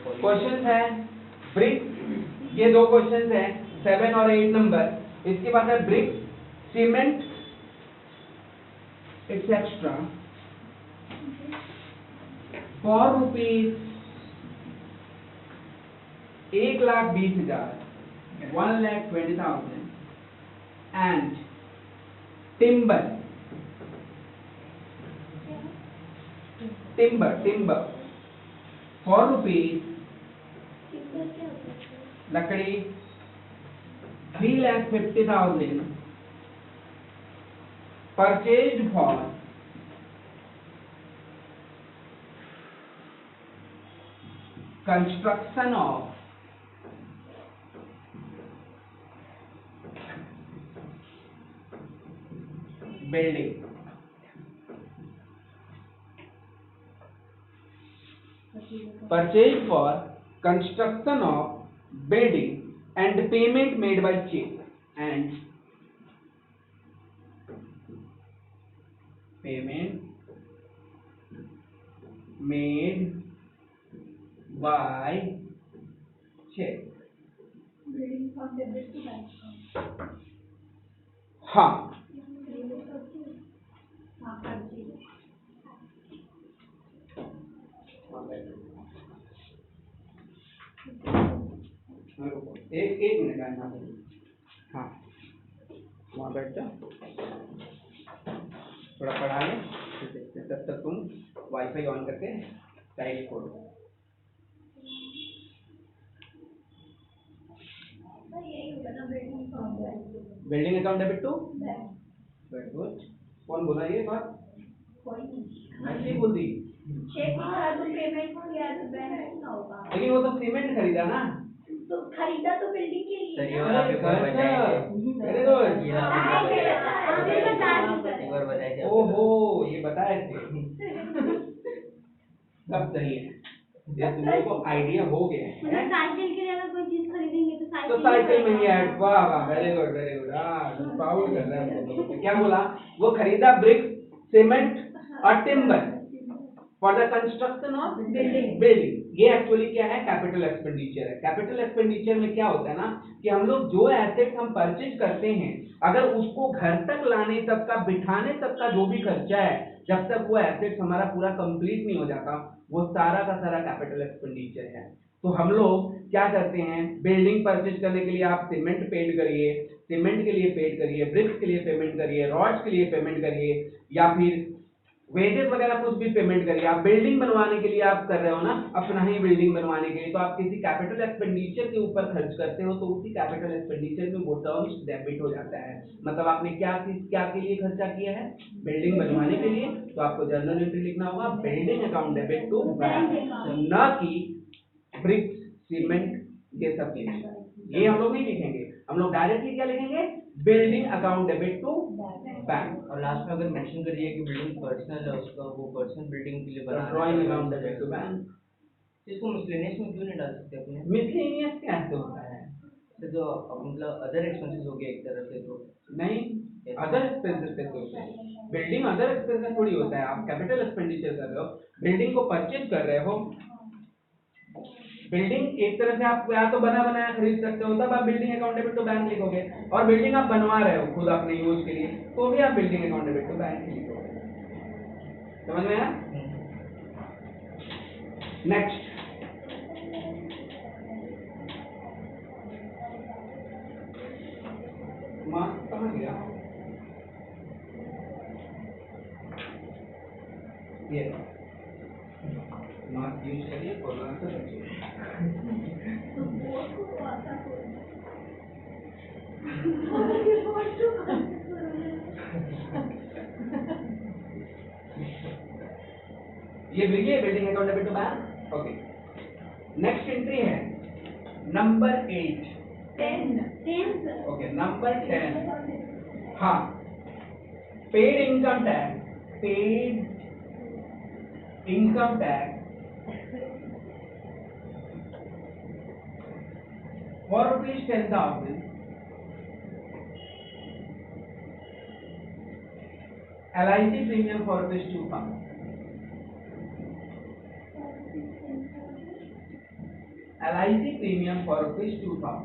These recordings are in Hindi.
क्वेश्चन है ब्रिक, ये दो क्वेश्चन हैं 7 और 8 नंबर। इसके बाद है brick, cement etcetera for rupees 1,20,000 1,20,000 and timber for rupees लकड़ी 3,50,000 purchased for construction of building. Purchased for construction of building and payment made by check and payment made by check. हाँ एक मिनट आना। हाँ वहाँ बैठ जाओ, थोड़ा पढ़ा लें, तब तक तुम वाईफाई ऑन करके टाइप खोलो। Building account debit to very good. कौन बोला ये बात? ऐसे ही बोल दी। चेक तो पेमेंट हो गया तो बैंक ना होगा। लेकिन वो तो सीमेंट खरीदा ना, तो खरीदा तो बिल्डिंग के लिए। ये वाला पेपर बचाएंगे। Very good. ओहो ये बताए थे। सब सही है, ये तुम लोगों को आइडिया हो गया है। साइकिल के लिए अगर कोई चीज खरीदेंगे तो साइकिल में ही ऐड। वाह वाह वेरी गुड वेरी गुड। हाँ प्राउड कर रहा है। क्या बोला? वो खरीदा ब्रिक, सीमेंट और timber for the construction of building. ये एक्चुअली क्या है? कैपिटल एक्सपेंडिचर है। कैपिटल एक्सपेंडिचर में क्या होता है ना कि हम लोग जो एसेट हम परचेज करते हैं, अगर उसको घर तक लाने तक का, बिठाने तक का जो भी खर्चा है, जब तक वो एसेट हमारा पूरा कंप्लीट नहीं हो जाता, वो सारा का सारा कैपिटल एक्सपेंडिचर है। तो हम लोग क्या करते हैं? बिल्डिंग परचेज करने के लिए आप सीमेंट पेड करिए, सीमेंट के लिए पेड करिए, ब्रिक्स के लिए पेमेंट करिए, रॉड्स के लिए पेमेंट करिए, या फिर वेजेस वगैरह कुछ भी पेमेंट करिए। आप बिल्डिंग बनवाने के लिए आप कर रहे हो ना, अपना ही बिल्डिंग बनवाने के लिए, तो आप किसी कैपिटल एक्सपेंडिचर के ऊपर खर्च करते हो, तो उसी कैपिटल एक्सपेंडिचर में वो टर्म्स डेबिट हो जाता है। मतलब आपने क्या के लिए खर्चा किया है? बिल्डिंग बनवाने के लिए, तो आपको जर्नल एंट्री लिखना होगा building account debit to bank, न कि ब्रिक्स, सीमेंट, ये सब चीजें ये हम लोग नहीं लिखेंगे। हम लोग डायरेक्टली क्या लिखेंगे? Building account debit to bank. और लास्ट में अगर मेंशन करिए कि बिल्डिंग पर्सनल है उसका, वो पर्सनल बिल्डिंग के लिए बना drawing account debit to bank. इसको मिसलेनियस में क्यों नहीं डाल सकते अपने? मिसलेनियस कैसे होता है? तो मतलब अदर एक्सपेंसेस हो गए एक तरह से, तो नहीं, अदर एक्सपेंसेस कैसे होते हैं? बिल्डिंग अदर एक्सपेंसेस थोड़ी होता है। आप कैपिटल एक्सपेंडिचर कर रहे हो, बिल्डिंग को परचेज कर रहे हो। बिल्डिंग एक तरह से आप या तो बना बनाया खरीद सकते हो, तब आप building account debit to bank लिखोगे, और बिल्डिंग आप बनवा रहे हो खुद अपने यूज के लिए, तो भी आप building account debit to bank लिखोगे। समझ में आया? नेक्स्ट, मार्क्स कहाँ गया? ये मार्क्स यूज करिए, कोरोना से बचिए। ये building account debit to bank. Okay, next entry है नंबर 8 10। Okay, number 10। हाँ, paid income tax for rupees 10,000 LIC premium for rupees 2,000। LIC premium for ₹2000।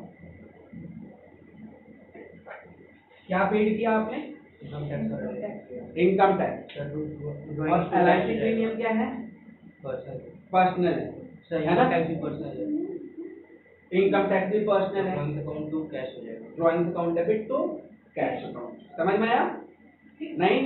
क्या पेड किया आपने? इनकम टैक्स और इनकम टैक्स। और LIC प्रीमियम क्या है? पर्सनल है, सर है ना? इनकम टैक्स भी पर्सनल है, इनकम टैक्स भी पर्सनल है। ड्राइंग अकाउंट टू कैश हो जाएगा। Drawing account debit to cash account. समझ में आया? नहीं,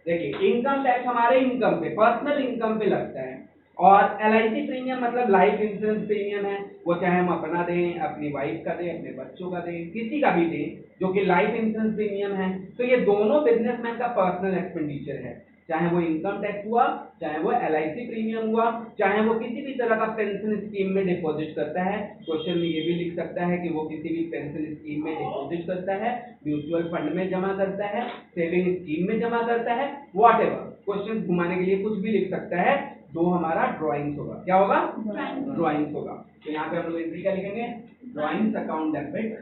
देखिए इनकम टैक्स हमारे इनकम पे, पर्सनल इनकम पे लगता है, और LIC प्रीमियम मतलब लाइफ इंश्योरेंस प्रीमियम है, वो चाहे हम अपना दें, अपनी वाइफ का दें, अपने बच्चों का दें, किसी का भी दें, जो कि लाइफ इंश्योरेंस प्रीमियम है। तो ये दोनों बिजनेसमैन का पर्सनल एक्सपेंडिचर है, चाहे वो इनकम टैक्स हुआ, चाहे वो LIC प्रीमियम हुआ, चाहे वो किसी भी तरह का पेंशन स्कीम में डिपॉजिट करता है। क्वेश्चन में ये भी लिख सकता है कि वो किसी भी पेंशन स्कीम में डिपॉजिट करता है, म्यूचुअल फंड में जमा करता है, सेविंग स्कीम में जमा करता है, व्हाटएवर। क्वेश्चन घुमाने के लिए कुछ भी लिख सकता है। जो हमारा ड्राइंग्स होगा, क्या होगा? ड्राइंग्स होगा। तो यहाँ पे हम लोग एंट्री क्या लिखेंगे? ड्राइंग्स अकाउंट डेबिट,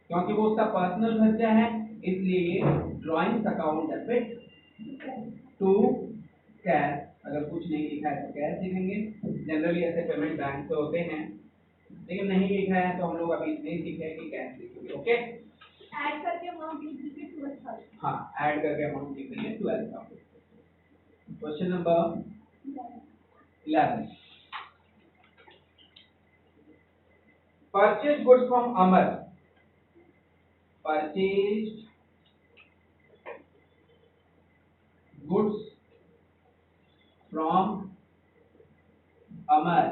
क्योंकि वो उसका पर्सनल खर्चा है, इसलिए ये drawings account debit to cash. अगर कुछ नहीं लिखा है तो कैश लिखेंगे। जनरली ऐसे पेमेंट बैंक से होते हैं, लेकिन नहीं लिखा है तो हम लोग अभी नहीं सीखे कि कैश लिखेंगे। ओके, ऐड करके अमाउंट लिख दीजिए 12,000। हाँ, ऐड करके अमाउंट लिखेंगे 12,000। Question number 11, purchase goods from Amar. Purchase goods from Amar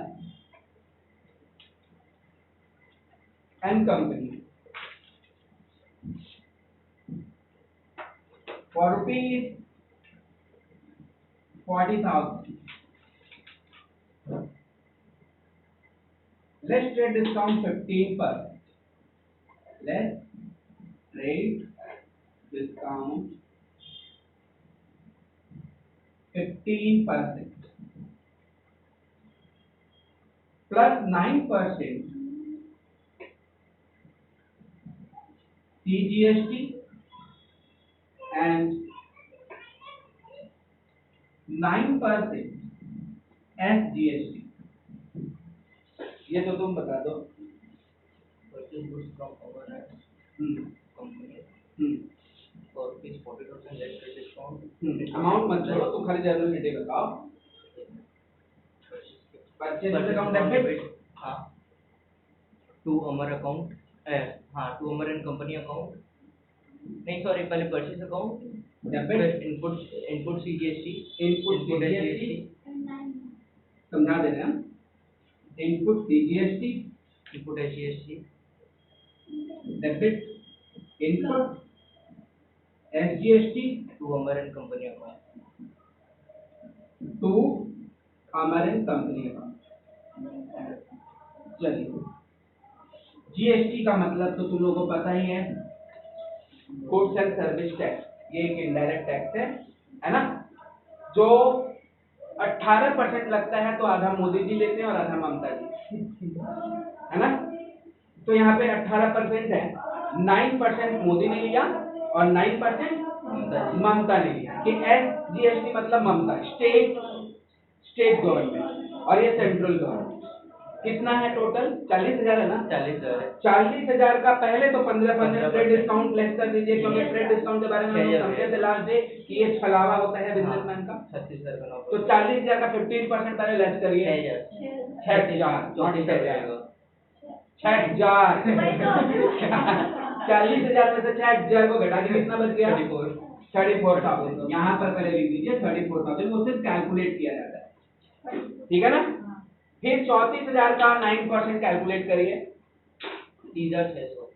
and company for ₹40,000. Let's trade discount 15%. Let's trade discount 15% plus 9% CGST and 9% SGST। ये तो तुम बता दो। Purchase goods from our company hmm for ₹40,000 less discount. Amount मत छोड़ो, तुम खाली जनरल डिटेल बताओ। परचेज अकाउंट डेबिट, हाँ, टू अमर अकाउंट, हाँ to Amar and company account, नहीं सॉरी, पहले purchase account debit, input input CGST, input CGST, समझा दे रहे हैं हम। Input CGST, input SGST, debit input SGST to Amar and company account. To Amar and company account. चलिए, GST का मतलब तो तुम लोगों को पता ही है, गुड्स एंड सर्विस टैक्स। ये एक इनडायरेक्ट टैक्स है ना, जो 18% लगता है, तो आधा मोदी जी लेते हैं और आधा ममता जी, है ना। तो यहाँ पे 18% है, 9% मोदी ने लिया और 9% ममता ने लिया। कि SGST मतलब ममता, स्टेट गवर्नमेंट, और ये सेंट्रल गवर्नमेंट। कितना है टोटल? 40,000 है ना। 40,000 है। 40,000 का पहले तो 15% ट्रेड डिस्काउंट लेस कर दीजिए, क्योंकि ट्रेड डिस्काउंट के बारे में हम लोग समझे थे लास्ट डे कि ये छलावा होता है बिजनेसमैन का। 36,000 का तो 40,000 का 15% पहले लेस करिए, 6,000, 6,000। 40,000 में से 6,000 को घटा के कितना बच गया? 34,000। यहाँ पर पहले लिख दीजिए 34,000, वो सिर्फ कैलकुलेट किया जाता है, ठीक है ना। फिर 34,000 का 9% कैलकुलेट करिए, 3,600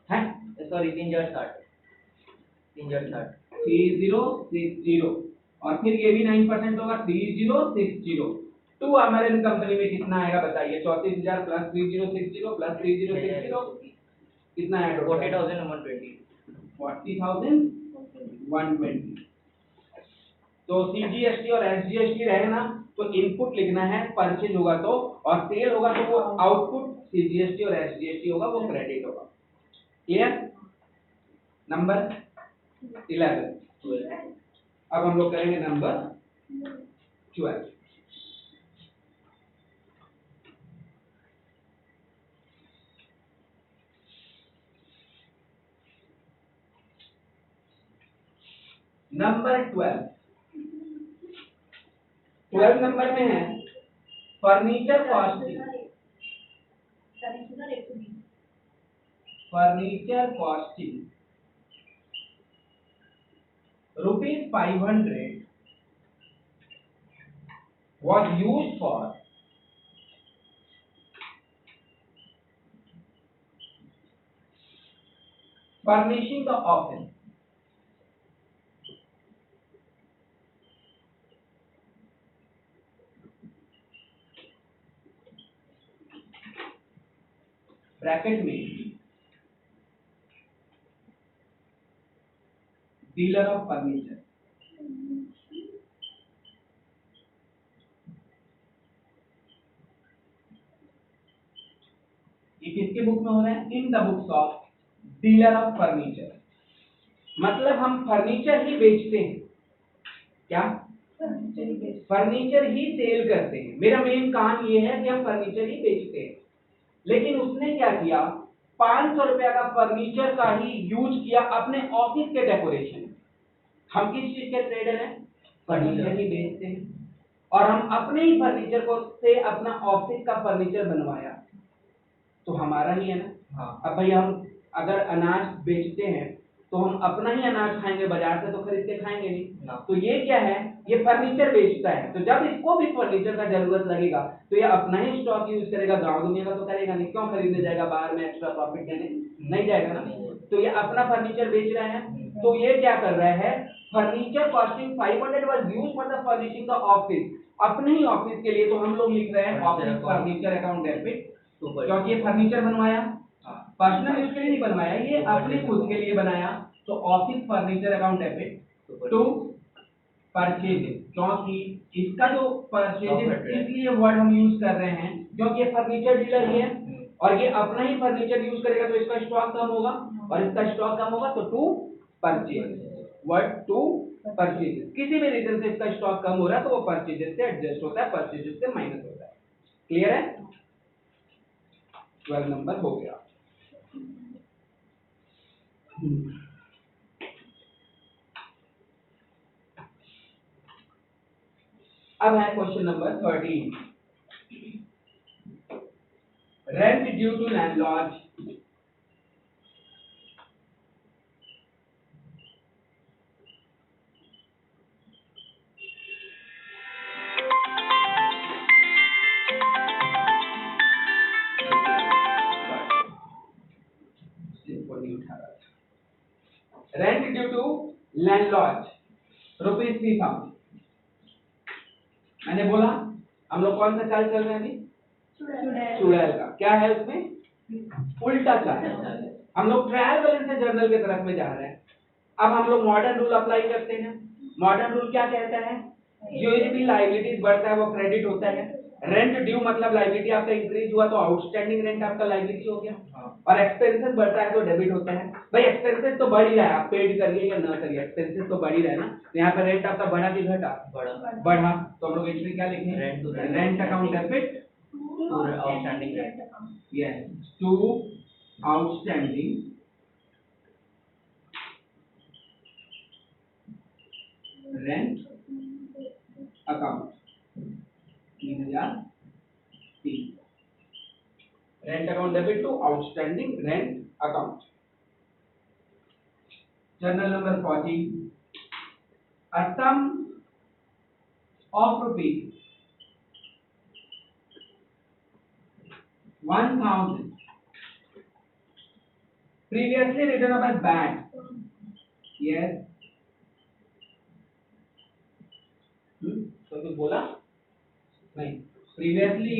है सॉरी 3,060 3060, और फिर ये भी 9% होगा 3060। टू अमेरिकन कंपनी में कितना आएगा बताइए? 34,000 प्लस 3060 प्लस 3060 कितना है? 40,120। 40,120। तो CGST और SGST रहे ना, तो इनपुट लिखना है, परचेज होगा तो, और सेल होगा तो वो आउटपुट CGST और SGST होगा, वो क्रेडिट होगा। क्लियर? नंबर 11। अब हम लोग करेंगे नंबर 12। नंबर 12 नंबर में है furniture costing. Furniture costing ₹500 was used for furnishing the office. Bracket में डीलर ऑफ फर्नीचर। ये किसके बुक में हो रहा है? In the books of dealer of furniture. मतलब हम फर्नीचर ही बेचते हैं। क्या? फर्नीचर ही सेल करते हैं। मेरा मेन काम ये है कि हम फर्नीचर ही बेचते हैं। लेकिन उसने क्या किया, 500 रुपया का फर्नीचर का ही यूज किया अपने ऑफिस के डेकोरेशन। हम किस चीज के ट्रेडर हैं? फर्नीचर ही बेचते हैं। और हम अपने ही फर्नीचर को से अपना ऑफिस का फर्नीचर बनवाया, तो हमारा ही है ना। हाँ। अब भाई हम अगर अनाज बेचते हैं तो हम अपना ही अनाज खाएंगे, बाजार से तो खरीद के खाएंगे नहीं ना। तो ये क्या है, ये फर्नीचर बेचता है। तो जब इसको भी फर्नीचर का जरूरत लगेगा तो ये अपना ही स्टॉक यूज करेगा, गांव दुनिया का तो करेगा नहीं। क्यों खरीदने जाएगा बाहर में एक्स्ट्रा प्रॉफिट देने? नहीं जाएगा ना। तो ये अपना फर्नीचर बेच रहा है। तो ये क्या कर रहा है, furniture costing 500 was used for the furnishing the office. अपने ही ऑफिस के लिए तो हम लोग लिख रहे हैं ऑफिस फर्नीचर अकाउंट डेबिट, क्योंकि ये फर्नीचर बनवाया, पर्सनल यूज के लिए नहीं बनवाया, ये अपने खुद के लिए बनाया। तो office furniture account debit to purchases, क्योंकि इसका जो परचेजेस इसलिए वर्ड हम यूज कर रहे हैं क्योंकि ये फर्नीचर डीलर ही है और ये अपना ही फर्नीचर यूज करेगा तो इसका स्टॉक कम होगा, और इसका स्टॉक कम होगा तो to purchase, word to purchases. किसी भी रीजन से इसका स्टॉक कम हो रहा है तो वो परचेजेस से एडजस्ट होता है, परचेजेस से माइनस होता है। क्लियर है? 12 नंबर हो गया। अब है question number 13, rent due to landlord. Rent due to landlord ₹3,000। मैंने बोला हम लोग कौन सा चाल चल रहे हैं अभी? चुड़ैल का। क्या है उसमें? उल्टा चाल। हम लोग ट्रायल बैलेंस से जर्नल की तरफ में जा रहे हैं। अब हम लोग मॉडर्न रूल अप्लाई करते हैं। मॉडर्न रूल क्या कहता है, जो भी लायबिलिटीज बढ़ता है वो क्रेडिट होता है। रेंट ड्यू मतलब लायबिलिटी आपका इंक्रीज हुआ तो आउटस्टैंडिंग रेंट आपका लायबिलिटी हो गया, और एक्सपेंसेस बढ़ता है तो डेबिट होता है। भाई एक्सपेंसेस तो बढ़ ही रहा है, आप पेड करिए या ना करिए एक्सपेंसेस तो बढ़ ही रहा है ना। तो यहाँ पे रेंट आपका बढ़ा कि घटा? बढ़ा। तो हम लोग एंट्री क्या लिखेंगे? Rent account debit to outstanding rent. Yes, to outstanding rent account 3003। Rent account debit to outstanding rent account. Journal number 40, a sum of ₹1,000 previously written off as bad. Yes. तो कुछ बोला नहीं, previously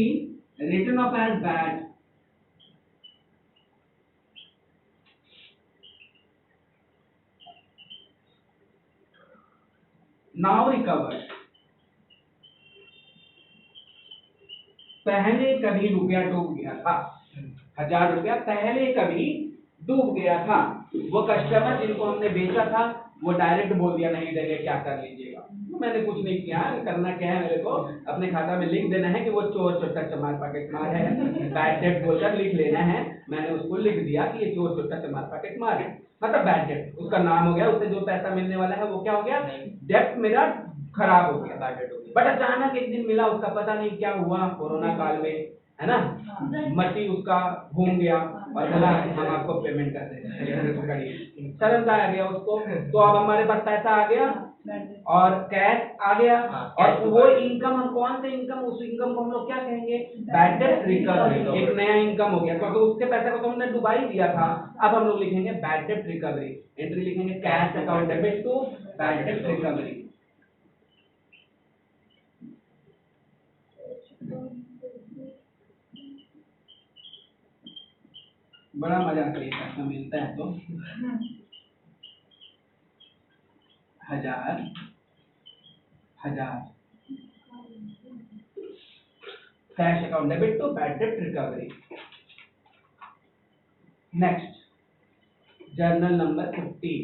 written off as bad now recovered। पहले कभी रुपया डूब गया था, 1000 रुपया पहले कभी डूब गया था। वो कस्टमर जिनको हमने बेचा था वो डायरेक्ट बोल दिया नहीं देंगे, क्या कर लीजिएगा। मैंने कुछ नहीं किया, करना क्या है मेरे को अपने खाता में लिख देना है कि वो चोर चोटा चमार पाकेट मार है, बैड डेट बोलकर लिख लेना है। मैंने उसको लिख दिया कि ये चोर चोटा चमार पाकेट मार है, मतलब बैड डेट उसका नाम हो गया, उससे जो पैसा मिलने वाला है वो क्या हो गया, डेट मेरा खराब हो गया, बैड डेट हो गया। बट अचानक एक दिन मिला, उसका पता नहीं क्या हुआ कोरोना काल में, है ना, मट्टी उसका घूम गया और बोला हम आपको पेमेंट कर देंगे, सरल आ गया उसको। तो अब हमारे पास पैसा आ गया और कैश आ गया, और वो इनकम, हम कौन से इनकम, उस इनकम को हम लोग क्या कहेंगे, बैड डेट रिकवरी, एक नया इनकम हो गया, क्योंकि उसके पैसे को तो हमने डुबा ही दिया था। अब हम लोग लिखेंगे बैड डेट रिकवरी, एंट्री लिखेंगे cash account debit to bad debt recovery. बड़ा मजा आता है पैसा मिलता है तो। 1000 1000 cash account debit to bad debt recovery. Next journal number 15,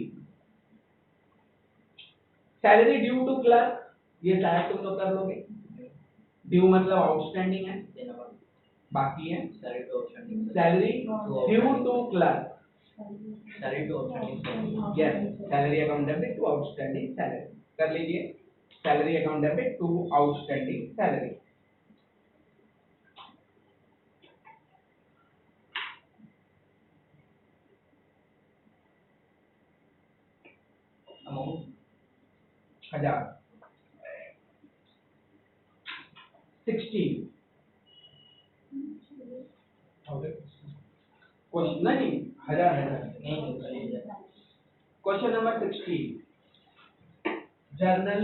salary due to clerk, ये शायद तुम लोग कर लोगे। ड्यू मतलब आउटस्टैंडिंग है, बाकी है salary due to clerk, yes salary account debit to outstanding salary, कर लीजिए salary account debit to outstanding salary. Amount 1000 16 question नहीं 1000 question number 16 journal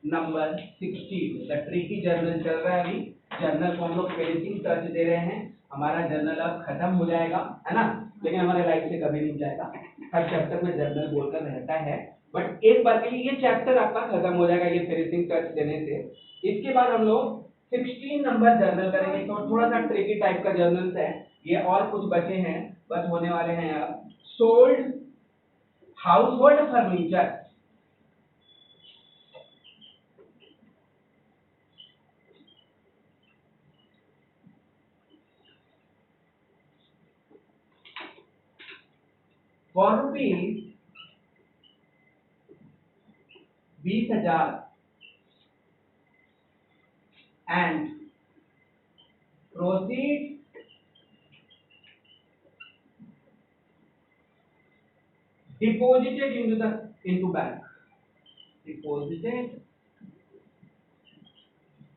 number 16, the tricky journal चल रहा है अभी। जर्नल को हम लोग फिनिशिंग टच दे रहे हैं, हमारा जर्नल अब खत्म हो जाएगा, है ना, लेकिन हमारे लाइफ से कभी नहीं जाएगा। हर चैप्टर में जर्नल बोलकर रहता है, बट एक बार के लिए ये चैप्टर आपका खत्म हो जाएगा ये फिनिशिंग टच देने से। इसके बाद हम लोग 16 नंबर जर्नल करेंगे, तो थोड़ा सा ट्रिकी टाइप का जर्नल्स है ये, और कुछ बचे हैं, बस होने वाले हैं अब। Sold house hold furniture, for rupees 20,000 and proceed deposited into bank, deposited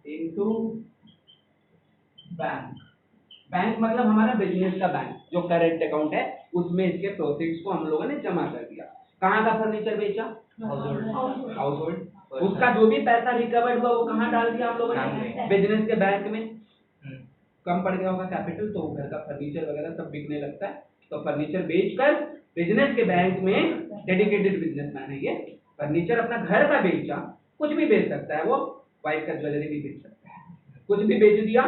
into bank. Bank मतलब हमारा बिजनेस का बैंक, जो करंट अकाउंट है उसमें इसके प्रोसीड्स को हम लोगों ने जमा कर दिया। कहाँ का फर्नीचर बेचा, हाउस होल्ड, उसका जो भी पैसा रिकवर्ड हुआ वो कहाँ डाल दिया हम लोगों ने, बिजनेस के बैंक में। कम पड़ गया होगा कैपिटल, तो घर का फर्नीचर वगैरह सब बिकने लगता है, तो फर्नीचर बेचकर बिजनेस के बैंक में, डेडिकेटेड बिजनेसमैन है ये, फर्नीचर अपना घर का बेचा, कुछ भी बेच सकता है वो, वाइफ का ज्वेलरी भी बेच सकता है, कुछ भी बेच दिया,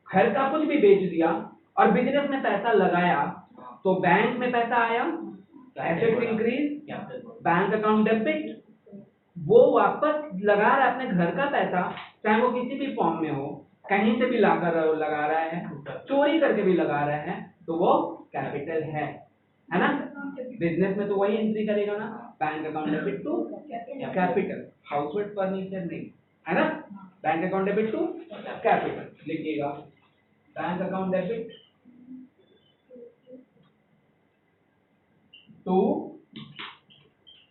घर का कुछ भी बेच दिया, और बिजनेस में पैसा लगाया, तो बैंक में पैसा आया, assets increase, bank account debit, वो वापस लगा रहा है अपने घर का पैसा, चाहे वो किसी भी फॉर्म में हो, कहीं से भी लाकर लगा रहा है, चोरी करके भी लगा रहा है, तो वो कैपिटल है ना। बिजनेस में तो वही एंट्री करेगा ना, bank account debit to capital, household furniture नहीं, है ना, bank account debit to capital लिखिएगा, bank account debit to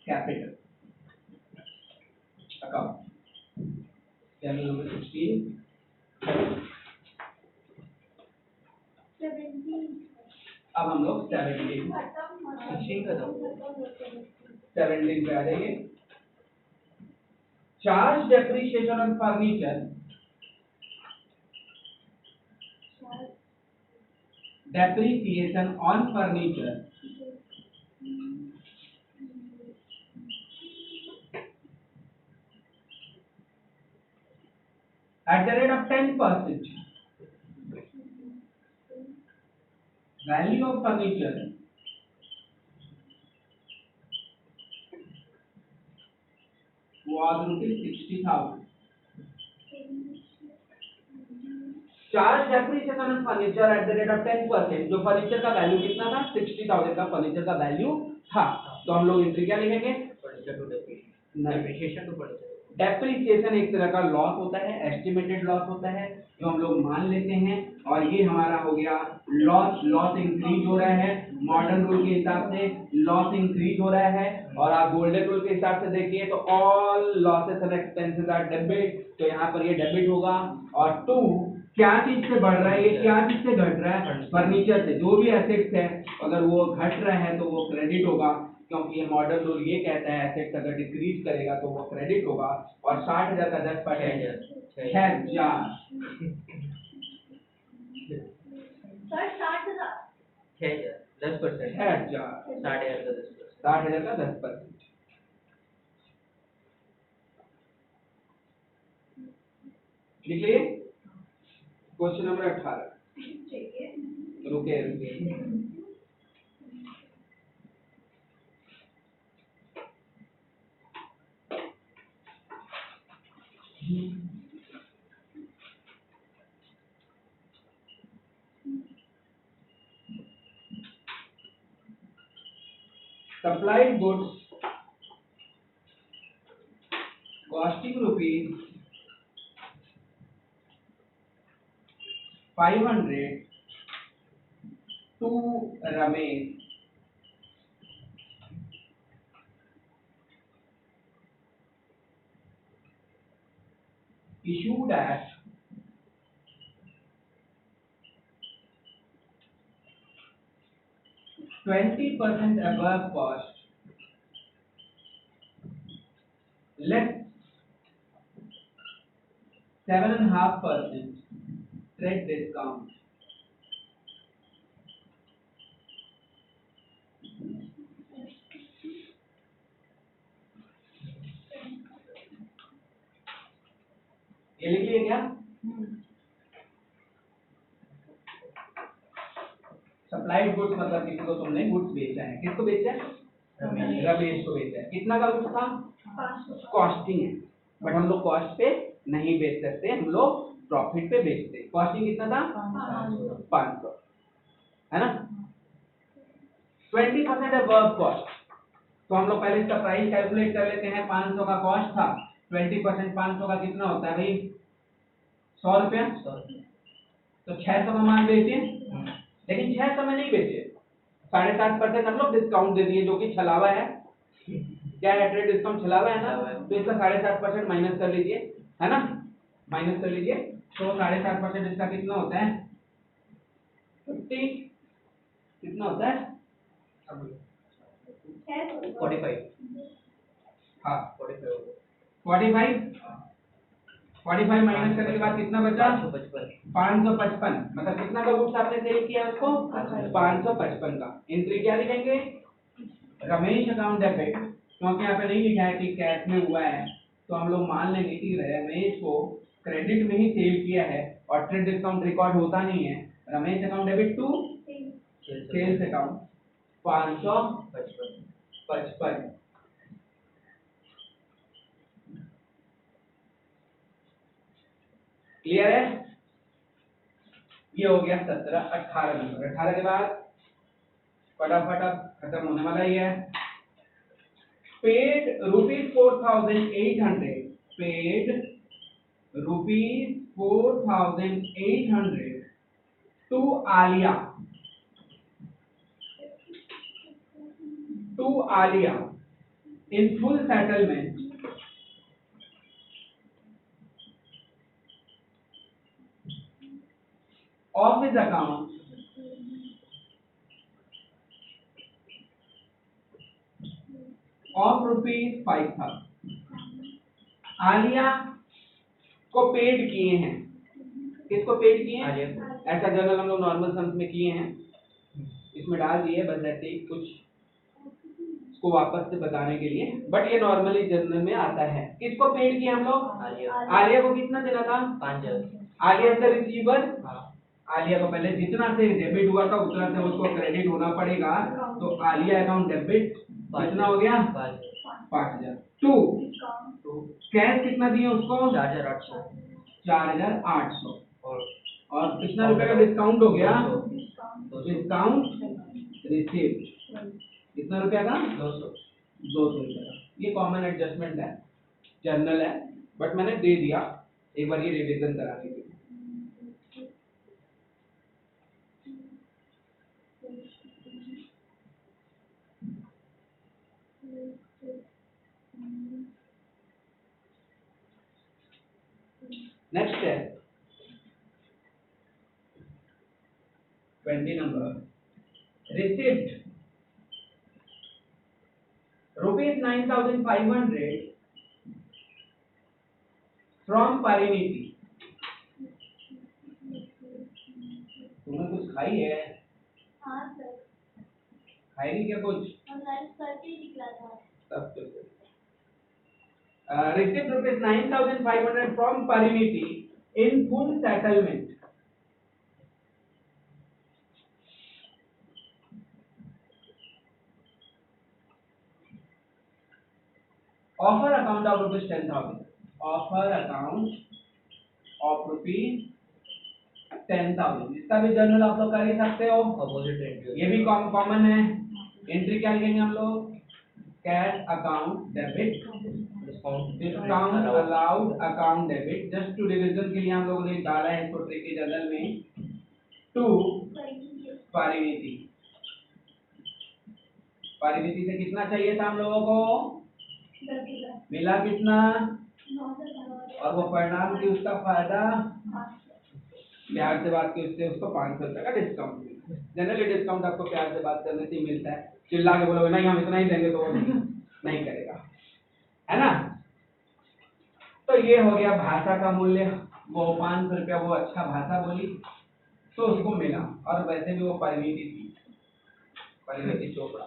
capital account. Channel number 16 अब हम लोग 17 पे आ जाइए। Charge depreciation on furniture, depreciation on furniture at the rate of 10%, value of furniture was was rupees 60,000. Charge depreciation on furniture at the rate of 10%, जो फर्नीचर का वैल्यू कितना था 60,000 का फर्नीचर का वैल्यू था। तो हम लोग एंट्री क्या लिखेंगे? Furniture to depreciation to furniture. Depreciation एक तरह का लॉस होता है, एस्टिमेटेड लॉस होता है जो हम लोग मान लेते हैं, और ये हमारा हो गया लॉस। लॉस इंक्रीज हो रहा है मॉडर्न रूल के हिसाब से, लॉस इंक्रीज हो रहा है। और आप गोल्डन रूल के हिसाब से देखिए तो all losses and expenses are debit, तो यहाँ पर ये डेबिट होगा। और टू क्या चीज से बढ़ रहा है, ये क्या चीज से घट रहा है? फर्नीचर से। जो भी एसेट्स है अगर वो घट रहा है तो वो क्रेडिट होगा, क्योंकि ये मॉडर्न रूल ये कहता है एसेट्स अगर डिक्रीज करेगा तो वो क्रेडिट होगा। और 60,000 का 10% 6,000। सर 60,000 10%। 6,000 60,000 का 10%। लिखिए क्वेश्चन नंबर 18। चाहिए। रुके supplied goods costing rupees 500 to Ramesh issued at 20% above cost less 7.5% trade discount. ये लिख लिए क्या? सप्लाइड गुड्स मतलब किसी को तुमने गुड्स बेचा है। किसको बेचा है? रमेश को बेचा है। कितना का गुड्स था? कॉस्टिंग है, बट हम लोग कॉस्ट पे नहीं बेच सकते, हम लोग प्रॉफिट पे बेचते हैं। कॉस्टिंग कितना था? 500, है ना? 20% अबव कॉस्ट, तो हम लोग पहले इसका प्राइस कैलकुलेट कर लेते हैं। 500 का कॉस्ट था, 20% 500 का कितना होता है भाई? 100 रुपया। तो 600 का माल बेचे, लेकिन 600 में नहीं बेचे, 7.5% हम लोग डिस्काउंट दे दिए, जो कि छलावा है। क्या है? ट्रेड डिस्काउंट छलावा है ना, तो इसका 7.5% माइनस कर लीजिए, है ना? माइनस कर लीजिए, तो 7.5% इसका कितना होता है? 50। कितना होता है? 45। हाँ 45 माइनस करने के बाद कितना बचा? 555। मतलब कितना का गुड्स आपने सेल किया उसको? 555 का। एंट्री क्या लिखेंगे? रमेश अकाउंट डेबिट, क्योंकि यहाँ पे नहीं लिखा है कि कैश में हुआ है, तो हम लोग मान लेंगे कि रमेश को क्रेडिट में ही सेल किया है और ट्रेड डिस्काउंट रिकॉर्ड होता नहीं है। Ramesh account debit to sales account 555। Clear है? ये हो गया 17 18 नंबर। 18 के बाद फटाफट अब खत्म होने वाला ही है। Paid ₹4,800, paid ₹4,800 to Alia, in full settlement of his account of ₹5,000। Alia को पेड किए हैं। किसको पेड किए हैं? ऐसा जर्नल हम लोग नॉर्मल सम्स में किए हैं, इसमें डाल दिए बस ऐसे ही कुछ इसको वापस से बताने के लिए, बट ये नॉर्मली जर्नल में आता है। किसको पेड किया हम लोग? आलिया को कितना देना था? 5,000। आलिया से रिसीवर, आलिया को पहले जितना से डेबिट हुआ था उतना से उसको क्रेडिट होना पड़ेगा, तो आलिया अकाउंट डेबिट कितना हो गया? 5,000 टू कैश कितना दिए उसको? 4,800 4,800। और और कितना रुपए का डिस्काउंट हो गया? 200 डिस्काउंट रिसीव्ड कितना रुपया का? 200 रुपये का। ये कॉमन एडजस्टमेंट है, जनरल है, बट मैंने दे दिया एक बार ये रिवीजन कराने के लिए। नेक्स्ट है 20 नंबर, रिसिप्ट ₹9,500 फ्रॉम परिणीति। तुमने कुछ खाई है? हाँ सर, खाएगी क्या कुछ? ऑनलाइन करके ही निकला था। तब तो received ₹9,500 from Pariniti in full settlement. Offer account of ₹10,000. Offer account of ₹10,000. इसका भी जर्नल आप लोग कर ही सकते हो। अपोजिट एंट्री ये भी कॉमन है। एंट्री क्या लिखेंगे हम लोग? Cash account debit, discount allowed account debit. Just to revision के लिए हम लोगों ने डाला है इसको ट्रिकी जर्नल में, टू परिणीति। परिणीति से कितना चाहिए था हम लोगों को? मिला कितना? और वो परिणाम की उसका फायदा प्यार से बात की उससे उसको 500 रुपए का डिस्काउंट मिला। जनरली डिस्काउंट आपको प्यार से बात करने से ही मिलता है। चिल्ला के बोलोगे नहीं हम इतना ही देंगे तो वो नहीं करेगा, है ना। तो ये हो गया भाषा का मूल्य। वो 500 रुपया वो अच्छा भाषा बोली तो उसको मिला, और वैसे भी वो परिणीति थी, परिणीति चोपड़ा।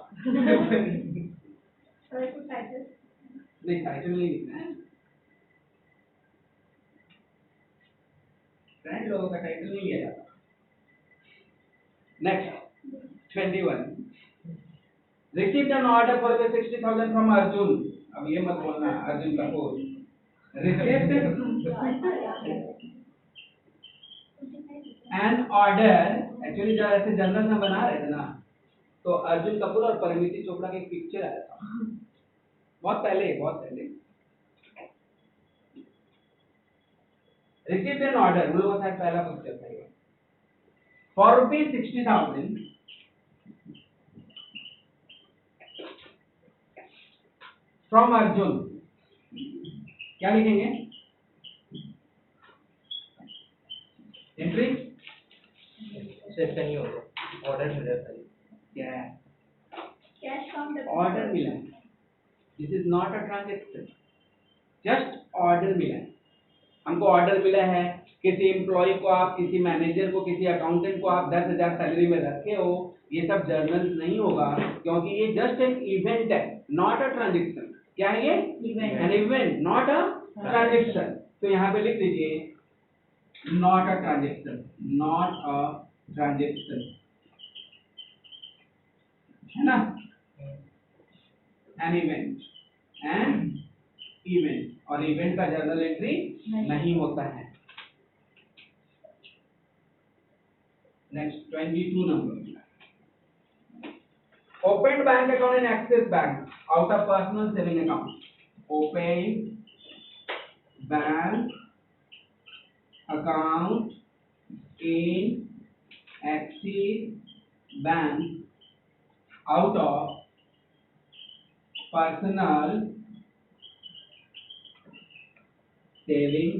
नहीं टाइटल नहीं लिखना है, फ्रेंड लोगों का टाइटल नहीं लिया जाता। Next 21, received an order for 60,000 from Arjun. अब ये मत बोलना Arjun Kapoor. Received an order, actually जब ऐसे जर्नल में बना रहे थे ना तो अर्जुन कपूर और परिणीति चोपड़ा की एक पिक्चर आया था बहुत पहले। रिसीव्ड एन ऑर्डर हम लोगों का शायद पहला पिक्चर था ये, फॉर ₹60,000 फ्रॉम अर्जुन। क्या लिखेंगे? एंट्री सेट नहीं होगा, ऑर्डर मिला था। क्या है? कैश काउंटर ऑर्डर मिला है। This is not a transaction, just order मिला है। हमको ऑर्डर मिला है, किसी एम्प्लॉय को आप, किसी मैनेजर को, किसी अकाउंटेंट को आप 10,000 सैलरी में रखे हो, ये सब जर्नल नहीं होगा क्योंकि ये जस्ट एक इवेंट है, नॉट अ ट्रांजेक्शन। क्या है ये? An event, not a transaction. तो यहाँ पे लिख दीजिए not a transaction, not a transaction, है ना। एन इवेंट, एन इवेंट, और इवेंट का जर्नल एंट्री नहीं होता है। Next 22 number, opened bank account in Axis Bank out of personal saving account. Opened bank account in Axis Bank out of personal saving।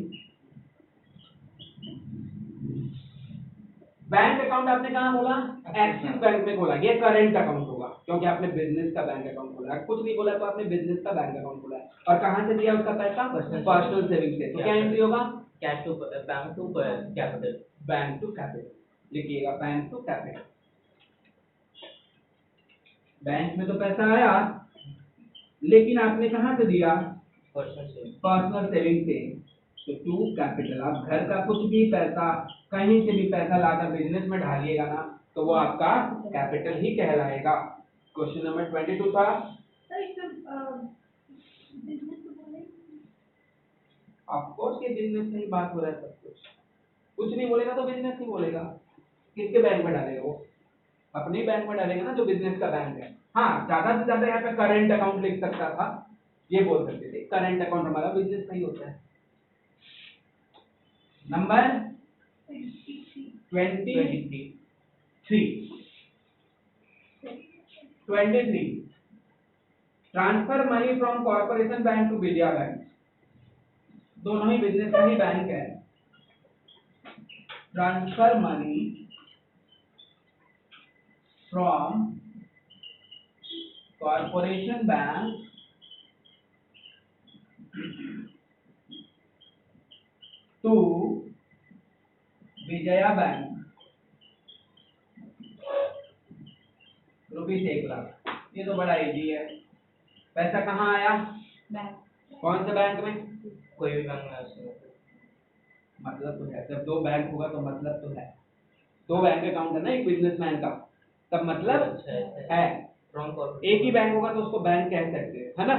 Bank account आपने कहाँ खोला? एक्सिस बैंक में खोला। ये करंट अकाउंट होगा क्योंकि आपने बिजनेस का बैंक अकाउंट खोला है। कुछ नहीं बोला तो आपने बिजनेस का बैंक अकाउंट खोला है। और कहाँ से दिया उसका पैसा? पर्सनल सेविंग से। तो क्या एंट्री होगा? Cash to bank to capital, bank to capital लिखिएगा, बैंक टू कैपिटल। बैंक में तो पैसा आया लेकिन आपने कहाँ से दिया? पर्सनल सेविंग से। तो टू कैपिटल। आप घर का कुछ भी पैसा, कहीं से भी पैसा लाकर बिजनेस में ढालिएगा ना तो वो आपका कैपिटल ही कहलाएगा। क्वेश्चन नंबर 22 था। सर इसमें बिजनेस तो बोले ऑफ कोर्स ये बिजनेस से ही बात हो रहा है सब कुछ नहीं बोलेगा तो बिजनेस ही बोलेगा। किसके बैंक में डालेगा वो? अपने बैंक में डालेगा ना जो बिजनेस का बैंक है। हाँ, ज्यादा से ज्यादा यहाँ पे करंट अकाउंट लिख सकता था, ये बोल सकते थे करंट अकाउंट हमारा बिजनेस का ही होता है। Number 23 transfer money from corporation bank to Vijaya bank. दोनों ही बिजनेस का ही बैंक है। Transfer money from corporation bank to Vijaya bank ₹1,00,000। ये तो बड़ा इजी है। पैसा कहाँ आया? कौन से बैंक में? कोई भी बैंक में ऐसे मतलब तो है, जब दो बैंक होगा तो मतलब तो है। दो बैंक अकाउंट है ना एक बिजनेसमैन का, तब मतलब अच्छा है। फ्रॉम एक ही बैंक होगा तो उसको बैंक कह सकते हैं, है ना?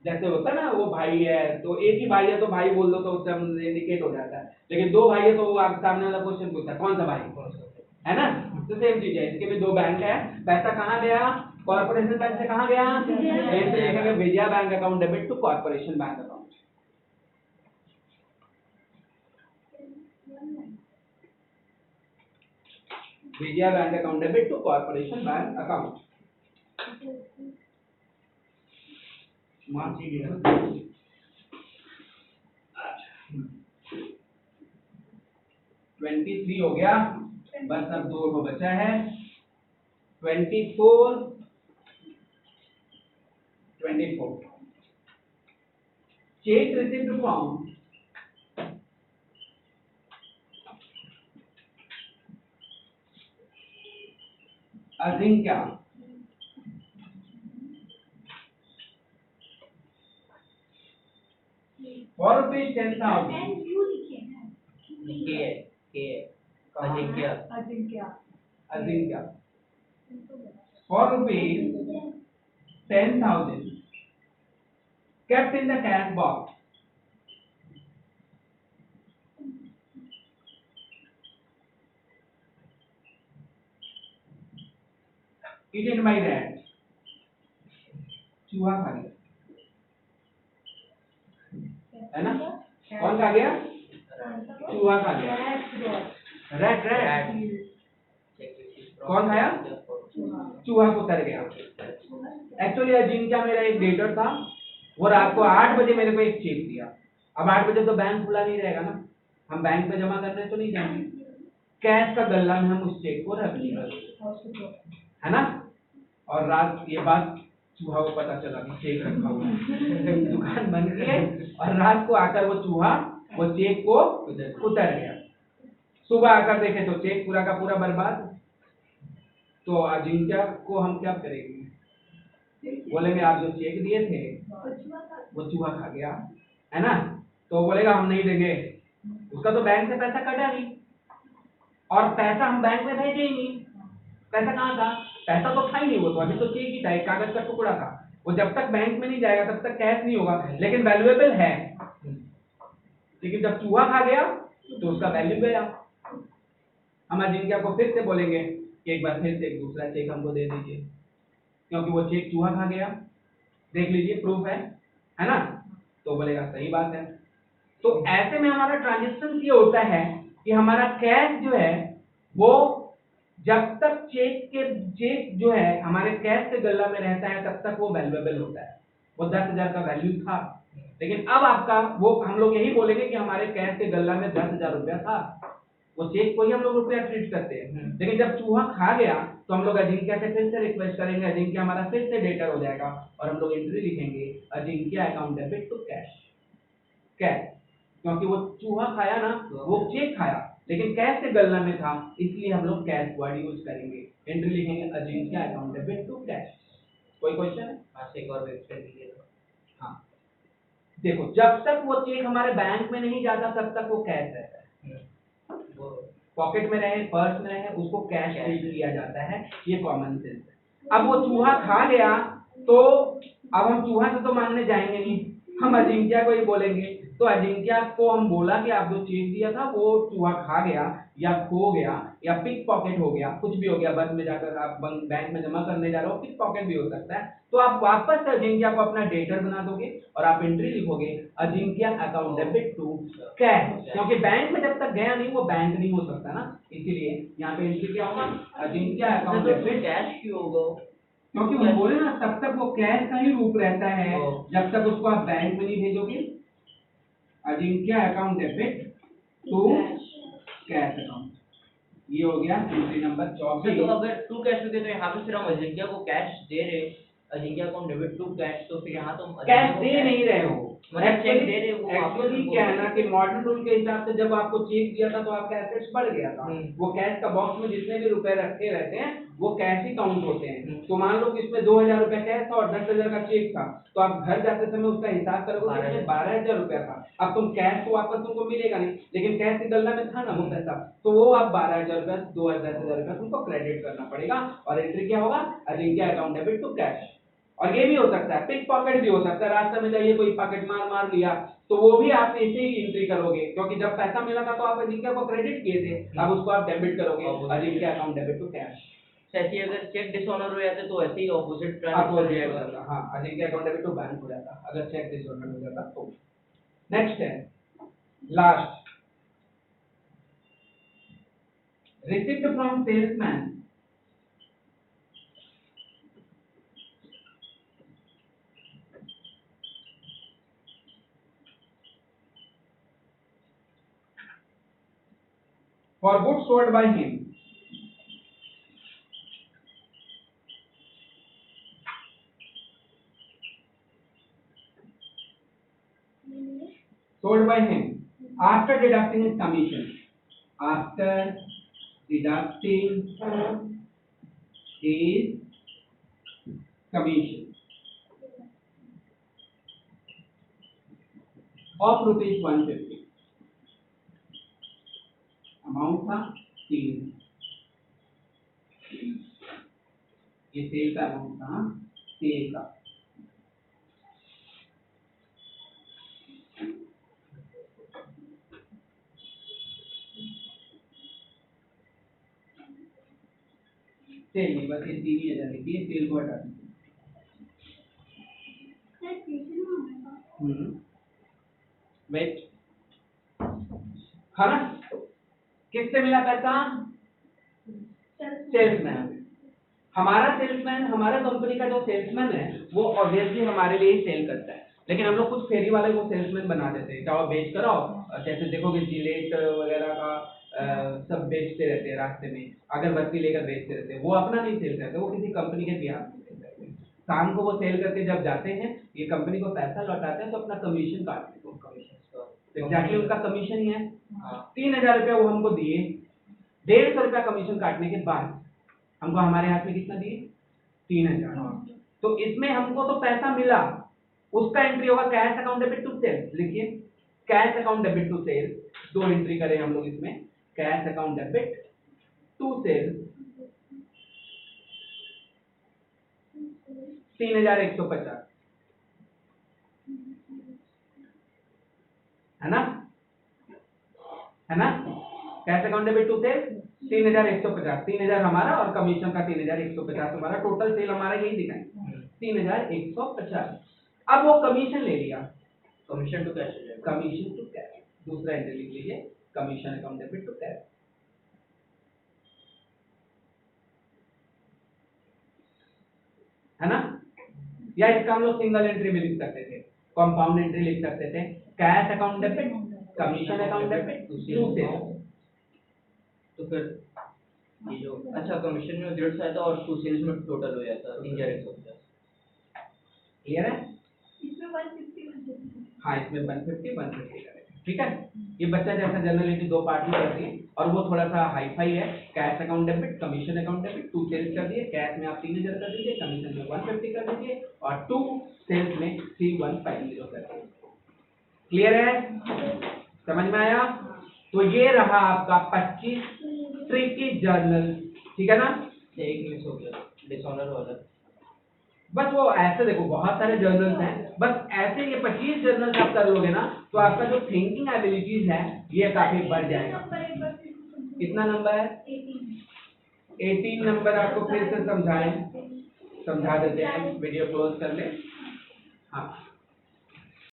जैसे होता है ना, वो भाई है तो एक ही भाई है तो भाई बोल दो तो उससे इंडिकेट हो जाता है। लेकिन दो भाई है तो वो आप सामने वाला क्वेश्चन पूछता है कौन सा भाई, है ना? तो सेम चीज है, इसके भी दो बैंक है। पैसा कहाँ गया? कॉर्पोरेशन बैंक से कहाँ गया? ऐसे लिखेंगे Vijaya bank account debit to corporation bank account. Vijaya bank account debit to corporation bank account. मार्ची की 23 हो गया, बस अब दो को बचा है। 24 check received from Ajinkya for ₹10,000। के Ajinkya Ajinkya for ₹10,000 kept in the cash box eaten by rat। चूहा खा गया, है ना? कौन खा गया? चूहा खा गया। रैट रैट कौन खाया? चूहा को उतर गया। एक्चुअली अजिंक्य मेरा एक डेटर था, वो रात को 8 बजे मेरे को एक चेक दिया। अब 8 बजे तो बैंक खुला नहीं रहेगा ना, हम बैंक में जमा करने तो नहीं जाएंगे। कैश का गल्ला में हम उस चेक को रख लिया, है ना? और रात ये बात चूहा को पता चला कि चेक रखा हुआ है। दुकान बंद किए और रात को आकर वो चूहा वो चेक को उतर गया। सुबह आकर देखे तो चेक पूरा का पूरा बर्बाद। तो अजिंक्य को हम क्या करेंगे? बोलेंगे आप जो चेक दिए थे वो चूहा खा गया, है ना? तो बोलेगा हम नहीं देंगे, उसका तो बैंक से पैसा कटा नहीं और पैसा हम बैंक में भेजे ही नहीं। पैसा कहाँ था? पैसा तो था ही नहीं, वो तो अभी तो चेक ही था, एक कागज का टुकड़ा था। वो जब तक बैंक में नहीं जाएगा तब तक कैश नहीं होगा, लेकिन वैल्यूएबल है। लेकिन जब चूहा खा गया तो उसका वैल्यू गया। हम अजिंक्य को फिर से बोलेंगे कि एक बार फिर से एक दूसरा चेक हमको दे दीजिए, क्योंकि वो चेक चूहा खा गया। देख लीजिए प्रूफ है ना? तो बोलेगा सही बात है। तो ऐसे में हमारा ट्रांजेक्शन ये होता है कि हमारा कैश जो है वो जब तक चेक जो है हमारे कैश के गल्ला में रहता है तब तक वो वैल्यूएबल होता है। वो 10,000 का वैल्यू था, लेकिन अब आपका वो हम लोग यही बोलेंगे कि हमारे कैश के गल्ला में 10,000 रुपया था। वो चेक को ही हम लोग रुपया ट्रीट करते हैं। लेकिन जब चूहा खा गया तो हम लोग अजिंक्य से फिर से रिक्वेस्ट करेंगे, अजिंक्य हमारा फिर से डेटर हो जाएगा और हम लोग एंट्री लिखेंगे Ajinkya account debit to cash. क्योंकि वो चूहा खाया ना, वो चेक खाया लेकिन कैश के गल्ला में था, इसलिए हम लोग कैश वर्ड यूज करेंगे। एंट्री लिखेंगे Ajinkya account debit to cash. कोई क्वेश्चन? एक और वेबसाइट दीजिए। हाँ, देखो जब तक वो चेक हमारे बैंक में नहीं जाता तब तक वो कैश रहता है। वो पॉकेट में रहे, पर्स में रहे, उसको कैश ट्रीट किया जाता है। ये कॉमन सेंस है। अब वो चूहा खा गया तो अब हम चूहा से तो मांगने जाएंगे नहीं, हम अजिंक्य को ही बोलेंगे तो अजिंक्य को हम बोला कि आप जो चेक दिया था वो चूहा खा गया या खो गया या पिक पॉकेट हो गया, कुछ भी हो गया, बस में जाकर आप बैंक में जमा करने जा रहे हो, पिक पॉकेट भी हो सकता है, तो आप वापस से अजिंक्य को अपना डेटर बना दोगे और आप एंट्री लिखोगे Ajinkya account debit to cash, क्योंकि बैंक में जब तक गया नहीं वो बैंक नहीं हो सकता ना, इसीलिए यहाँ पे एंट्री क्या होगा, अजिंक्य अकाउंट डेबिट कैश क्यों होगा? क्योंकि वो बोले ना तब तक वो कैश का ही रूप रहता है जब तक उसको आप बैंक में नहीं भेजोगे। Ajinkya account debit to cash account, ये हो गया एंट्री नंबर 24। तो अगर टू कैश होते तो यहाँ पे फिर हम अजिंक्य को कैश दे रहे, Ajinkya account debit to cash, तो फिर यहाँ तो कैश दे नहीं रहे हो, मतलब चेक दे रहे हो। एक्चुअली क्या है ना कि मॉडर्न रूल के हिसाब से जब आपको चेक दिया था तो आपका एसेट्स बढ़ गया था, वो कैश का बॉक्स में जितने भी रुपए रखे रहते हैं वो कैश ही काउंट होते हैं। तो मान लो कि इसमें 2000 रुपया कैश था और 10,000 का चेक था, तो आप घर जाते समय उसका हिसाब करोगे कि इसमें 12,000 रुपया था। अब तुम कैश तो वापस तुमको मिलेगा नहीं, लेकिन कैश की गल्ला में था ना वो पैसा, तो वो आप 12,000 रुपया 10,000 रुपया तुमको क्रेडिट करना पड़ेगा और एंट्री क्या होगा, Ajinkya account debit to cash. और ये भी हो सकता है पिक पॉकेट भी हो सकता है, रास्ते में जाइए कोई पॉकेट मार लिया तो वो भी आप ऐसे ही एंट्री करोगे, क्योंकि जब पैसा मिला था तो आप अजिंक्य को क्रेडिट किए थे, अब उसको आप डेबिट करोगे, Ajinkya account debit to cash. ऐसे अगर चेक डिसऑनर हो जाते तो ऐसे ही ऑपोजिट हो जाता, हाँ Ajinkya account debit to bank हो जाता अगर चेक डिसऑनर हो जाता तो। नेक्स्ट है last, receipt from salesman. For goods sold by him, sold by him after deducting his commission, after deducting his commission of rupees 150, amount था 3, ये सेल का अमाउंट था सेल का, सेल नहीं, बस ये 3,000 लिखिए, सेल को हटा दीजिए। वेट है ना, किससे मिला पैसा, सेल्समैन। हमारा सेल्समैन, हमारा कंपनी का जो सेल्समैन है वो ऑब्वियसली हमारे लिए सेल करता है, लेकिन हम लोग कुछ फेरी वाले को सेल्समैन बना देते हैं, चाहे बेच कर आओ, जैसे देखोगे जिलेट वगैरह का सब बेचते रहते हैं रास्ते में, अगरबत्ती लेकर बेचते रहते हैं, वो अपना नहीं सेल करते, वो किसी कंपनी के बिहार में सेल करते हैं। शाम को वो सेल करके जब जाते हैं ये कंपनी को पैसा लौटाते हैं तो अपना कमीशन काटते हैं, कमीशन एग्जैक्टली उनका कमीशन ही है। 3,000 रुपया वो हमको दिए, 150 रुपया कमीशन काटने के बाद हमको हमारे हाथ में कितना दिए, 3,000। तो इसमें हमको तो पैसा मिला, उसका एंट्री होगा cash account debit to sales, लिखिए cash account debit to sales, 2 entry करें हम लोग इसमें, cash account debit to sales 3,150, है ना, है ना, cash account debit to sales 3,150, 3,000 हमारा और कमीशन का 3,150 हमारा, टोटल सेल हमारा यही दिखाएं 3,150। अब वो कमीशन ले लिया, commission to cash, commission to cash, दूसरा एंट्री लिख लीजिए commission account debit to cash, है ना, या इसका हम लोग सिंगल एंट्री में लिख सकते थे, कंपाउंड एंट्री लिख सकते थे, cash account debit commission account debit to sales. तो फिर ये जो अच्छा कमीशन में 150 आया था और टू सेल्स में टोटल हो जाता 3,150, क्लियर है, इसमें 150 हाँ इसमें 150 करेंगे, ठीक है। ये बच्चा जैसा जनरली 2 पार्ट में करती है और वो थोड़ा सा हाई फाई है, cash account debit commission account debit, to sales कर दिए, कैश में आप 3,000 कर दीजिए, कमीशन में 150 कर दीजिए और टू सेल्स में 3,150 कर दीजिए। क्लियर है, समझ में आया। तो ये रहा आपका 25 ट्रिकी जर्नल, ठीक है ना। एक मिस हो गया डिसऑनर वाला, बस वो ऐसे देखो बहुत सारे जर्नल्स हैं, बस ऐसे ये 25 जर्नल्स आप कर लोगे ना तो आपका जो थिंकिंग एबिलिटीज है ये काफी बढ़ जाएगा। कितना नंबर है? 18 नंबर आपको फिर से समझा देते हैं, वीडियो क्लोज कर ले। हाँ